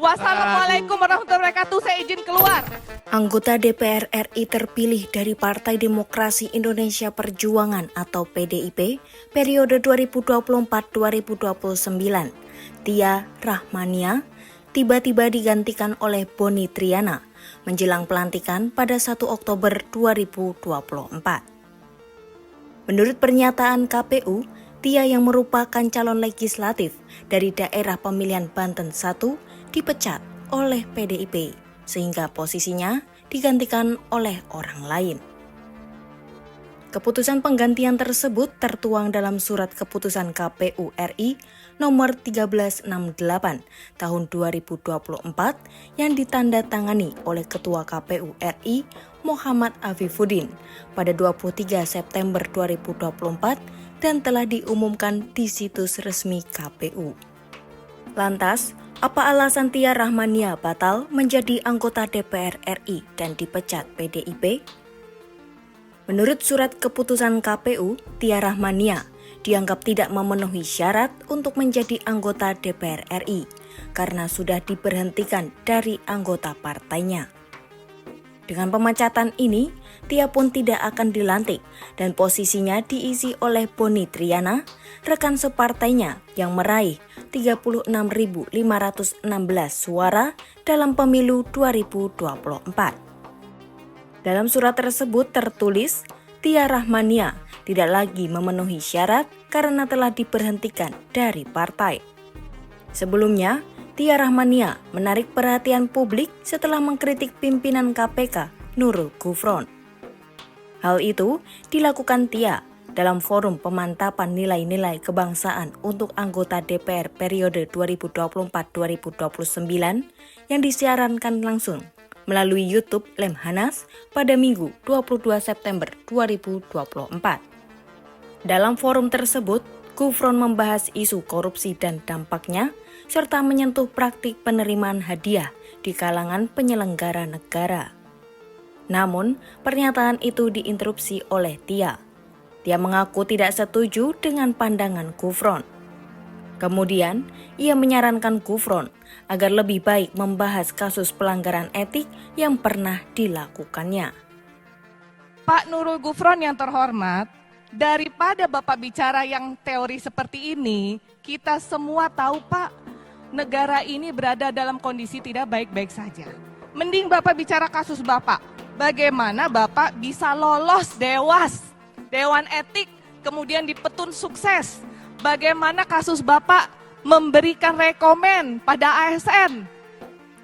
Wassalamualaikum warahmatullahi wabarakatuh. Saya izin keluar. Anggota DPR RI terpilih dari Partai Demokrasi Indonesia Perjuangan atau PDIP periode 2024-2029, Tia Rahmania, tiba-tiba digantikan oleh Boni Triana menjelang pelantikan pada 1 Oktober 2024. Menurut pernyataan KPU, Tia yang merupakan calon legislatif dari daerah pemilihan Banten 1 dipecat oleh PDIP sehingga posisinya digantikan oleh orang lain. Keputusan penggantian tersebut tertuang dalam Surat Keputusan KPU RI nomor 1368 tahun 2024 yang ditandatangani oleh Ketua KPU RI Muhammad Afifuddin pada 23 September 2024 dan telah diumumkan di situs resmi KPU. Lantas, apa alasan Tia Rahmania batal menjadi anggota DPR RI dan dipecat PDIP? Menurut surat keputusan KPU, Tia Rahmania dianggap tidak memenuhi syarat untuk menjadi anggota DPR RI karena sudah diberhentikan dari anggota partainya. Dengan pemecatan ini, Tia pun tidak akan dilantik dan posisinya diisi oleh Boni Triana, rekan separtainya yang meraih 36.516 suara dalam pemilu 2024. Dalam surat tersebut tertulis, Tia Rahmania tidak lagi memenuhi syarat karena telah diberhentikan dari partai. Sebelumnya, Tia Rahmania menarik perhatian publik setelah mengkritik pimpinan KPK Nurul Gufron. Hal itu dilakukan Tia dalam forum pemantapan nilai-nilai kebangsaan untuk anggota DPR periode 2024-2029 yang disiarankan langsung melalui YouTube Lemhanas pada Minggu 22 September 2024. Dalam forum tersebut, Gufron membahas isu korupsi dan dampaknya, serta menyentuh praktik penerimaan hadiah di kalangan penyelenggara negara. Namun, pernyataan itu diinterupsi oleh Tia. Tia mengaku tidak setuju dengan pandangan Gufron. Kemudian, ia menyarankan Gufron agar lebih baik membahas kasus pelanggaran etik yang pernah dilakukannya. Pak Nurul Gufron yang terhormat, daripada Bapak bicara yang teori seperti ini, kita semua tahu Pak, negara ini berada dalam kondisi tidak baik-baik saja. Mending Bapak bicara kasus Bapak, bagaimana Bapak bisa lolos Dewan Etik, kemudian dipetun sukses. Bagaimana kasus Bapak memberikan rekomen pada ASN?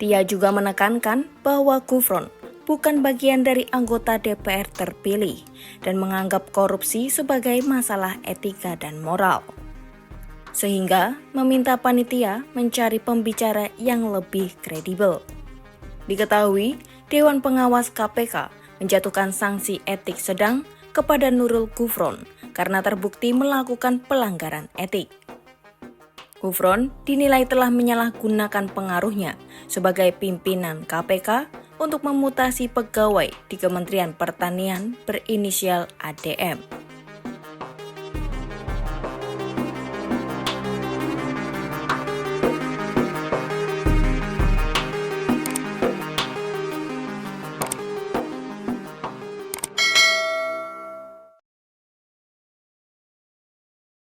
Tia juga menekankan bahwa Gufron bukan bagian dari anggota DPR terpilih dan menganggap korupsi sebagai masalah etika dan moral. Sehingga meminta panitia mencari pembicara yang lebih kredibel. Diketahui, Dewan Pengawas KPK menjatuhkan sanksi etik sedang kepada Nurul Gufron karena terbukti melakukan pelanggaran etik. Gufron dinilai telah menyalahgunakan pengaruhnya sebagai pimpinan KPK untuk memutasi pegawai di Kementerian Pertanian berinisial ADM.